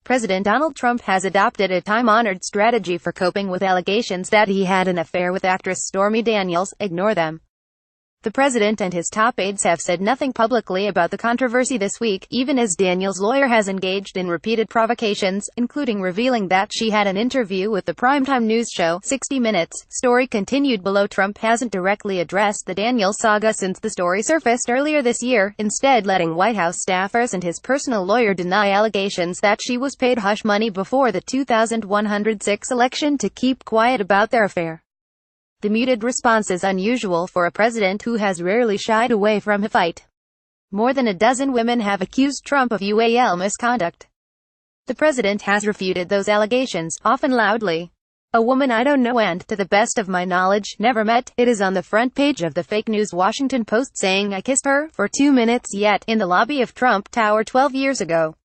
President Donald Trump has adopted a time-honored strategy for coping with allegations that he had an affair with actress Stormy Daniels: ignore them. The president and his top aides have said nothing publicly about the controversy this week, even as Daniels' lawyer has engaged in repeated provocations, including revealing that she had an interview with the primetime news show 60 Minutes. Story continued below. Trump hasn't directly addressed the Daniels saga since the story surfaced earlier this year, instead letting White House staffers and his personal lawyer deny allegations that she was paid hush money before the 2106 election to keep quiet about their affair. The muted response is unusual for a president who has rarely shied away from a fight. More than a dozen women have accused Trump of UAL misconduct. The president has refuted those allegations, often loudly. "A woman I don't know and, to the best of my knowledge, never met." It is on the front page of the fake news Washington Post, saying I kissed her for 2 minutes yet in the lobby of Trump Tower 12 years ago.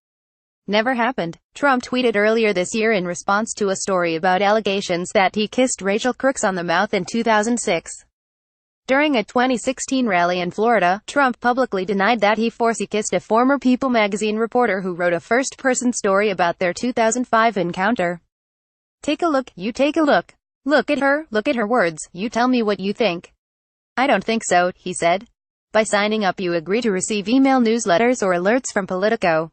Never happened. Trump tweeted earlier this year in response to a story about allegations that he kissed Rachel Crooks on the mouth in 2006. During a 2016 rally in Florida, Trump publicly denied that he kissed a former People magazine reporter who wrote a first-person story about their 2005 encounter. "Take a look, you take a look. Look at her words, you tell me what you think." "I don't think so," he said. "By signing up you agree to receive email newsletters or alerts from Politico.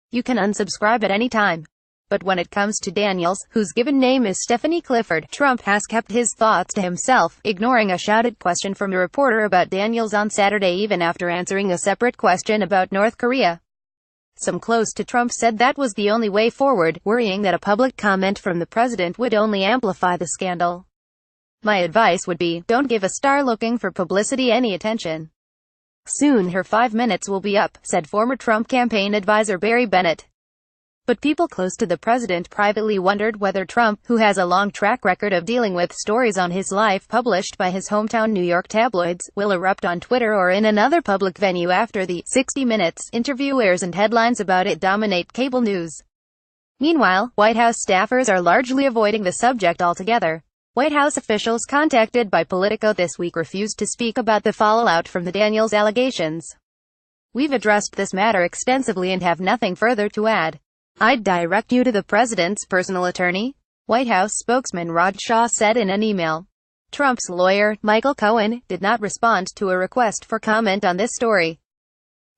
You can unsubscribe at any time." But when it comes to Daniels, whose given name is Stephanie Clifford, Trump has kept his thoughts to himself, ignoring a shouted question from a reporter about Daniels on Saturday even after answering a separate question about North Korea. Some close to Trump said that was the only way forward, worrying that a public comment from the president would only amplify the scandal. "My advice would be, don't give a star looking for publicity any attention. Soon her 5 minutes will be up," said former Trump campaign advisor Barry Bennett. But people close to the president privately wondered whether Trump, who has a long track record of dealing with stories on his life published by his hometown New York tabloids, will erupt on Twitter or in another public venue after the 60 Minutes interview airs and headlines about it dominate cable news. Meanwhile, White House staffers are largely avoiding the subject altogether. White House officials contacted by Politico this week refused to speak about the fallout from the Daniels allegations. "We've addressed this matter extensively and have nothing further to add. I'd direct you to the president's personal attorney," White House spokesman Rod Shaw said in an email. Trump's lawyer, Michael Cohen, did not respond to a request for comment on this story.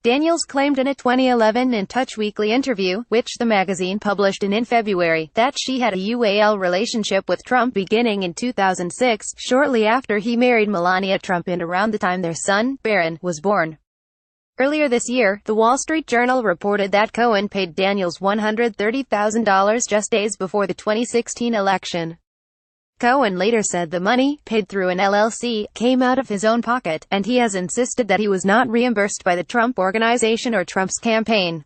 Daniels claimed in a 2011 In Touch Weekly interview, which the magazine published in February, that she had a UAL relationship with Trump beginning in 2006, shortly after he married Melania Trump and around the time their son, Barron, was born. Earlier this year, The Wall Street Journal reported that Cohen paid Daniels $130,000 just days before the 2016 election. Cohen later said the money, paid through an LLC, came out of his own pocket, and he has insisted that he was not reimbursed by the Trump Organization or Trump's campaign.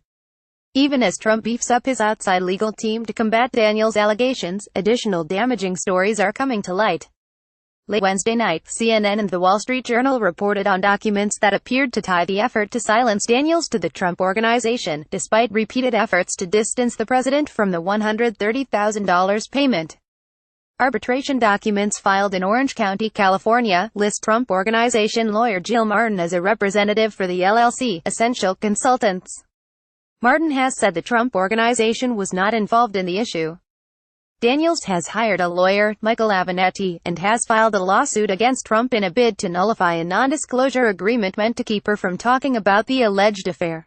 Even as Trump beefs up his outside legal team to combat Daniels' allegations, additional damaging stories are coming to light. Late Wednesday night, CNN and The Wall Street Journal reported on documents that appeared to tie the effort to silence Daniels to the Trump Organization, despite repeated efforts to distance the president from the $130,000 payment. Arbitration documents filed in Orange County, California, list Trump Organization lawyer Jill Martin as a representative for the LLC, Essential Consultants. Martin has said the Trump Organization was not involved in the issue. Daniels has hired a lawyer, Michael Avenatti, and has filed a lawsuit against Trump in a bid to nullify a non-disclosure agreement meant to keep her from talking about the alleged affair.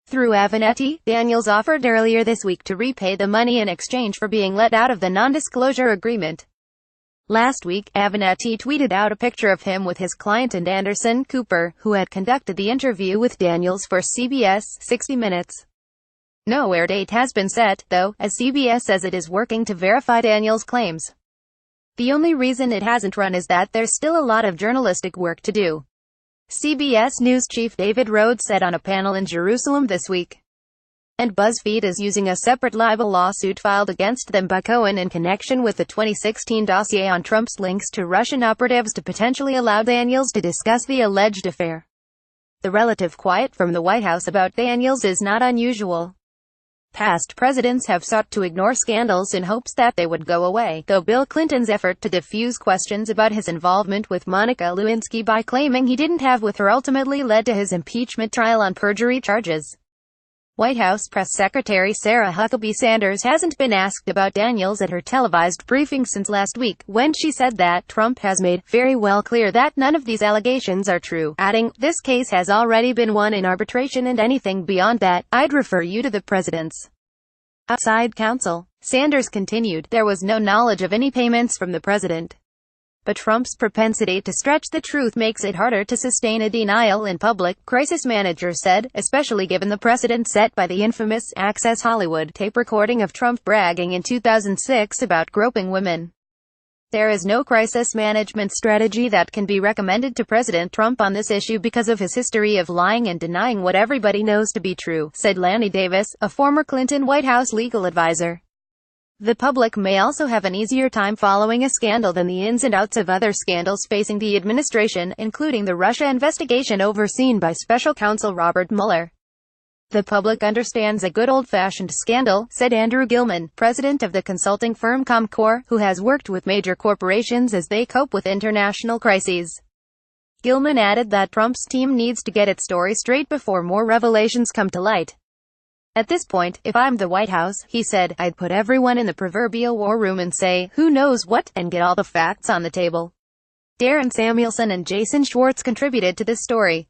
Through Avenatti, Daniels offered earlier this week to repay the money in exchange for being let out of the non-disclosure agreement. Last week, Avenatti tweeted out a picture of him with his client and Anderson Cooper, who had conducted the interview with Daniels for CBS 60 Minutes. No air date has been set, though, as CBS says it is working to verify Daniels' claims. The only reason it hasn't run is that there's still a lot of journalistic work to do, CBS News chief David Rhodes said on a panel in Jerusalem this week. And BuzzFeed is using a separate libel lawsuit filed against them by Cohen in connection with the 2016 dossier on Trump's links to Russian operatives to potentially allow Daniels to discuss the alleged affair. The relative quiet from the White House about Daniels is not unusual. Past presidents have sought to ignore scandals in hopes that they would go away, though Bill Clinton's effort to diffuse questions about his involvement with Monica Lewinsky by claiming he didn't have with her ultimately led to his impeachment trial on perjury charges. White House Press Secretary Sarah Huckabee Sanders hasn't been asked about Daniels at her televised briefing since last week, when she said that Trump has made very well clear that none of these allegations are true, adding, "This case has already been won in arbitration and anything beyond that, I'd refer you to the president's outside counsel." Sanders continued, "There was no knowledge of any payments from the president. But Trump's propensity to stretch the truth makes it harder to sustain a denial in public," crisis manager said, especially given the precedent set by the infamous Access Hollywood tape recording of Trump bragging in 2006 about groping women. "There is no crisis management strategy that can be recommended to President Trump on this issue because of his history of lying and denying what everybody knows to be true," said Lanny Davis, a former Clinton White House legal advisor. "The public may also have an easier time following a scandal than the ins and outs of other scandals facing the administration, including the Russia investigation overseen by special counsel Robert Mueller. The public understands a good old-fashioned scandal," said Andrew Gilman, president of the consulting firm Comcor, who has worked with major corporations as they cope with international crises. Gilman added that Trump's team needs to get its story straight before more revelations come to light. "At this point, if I'm the White House," he said, "I'd put everyone in the proverbial war room and say, who knows what, and get all the facts on the table." Darren Samuelson and Jason Schwartz contributed to this story.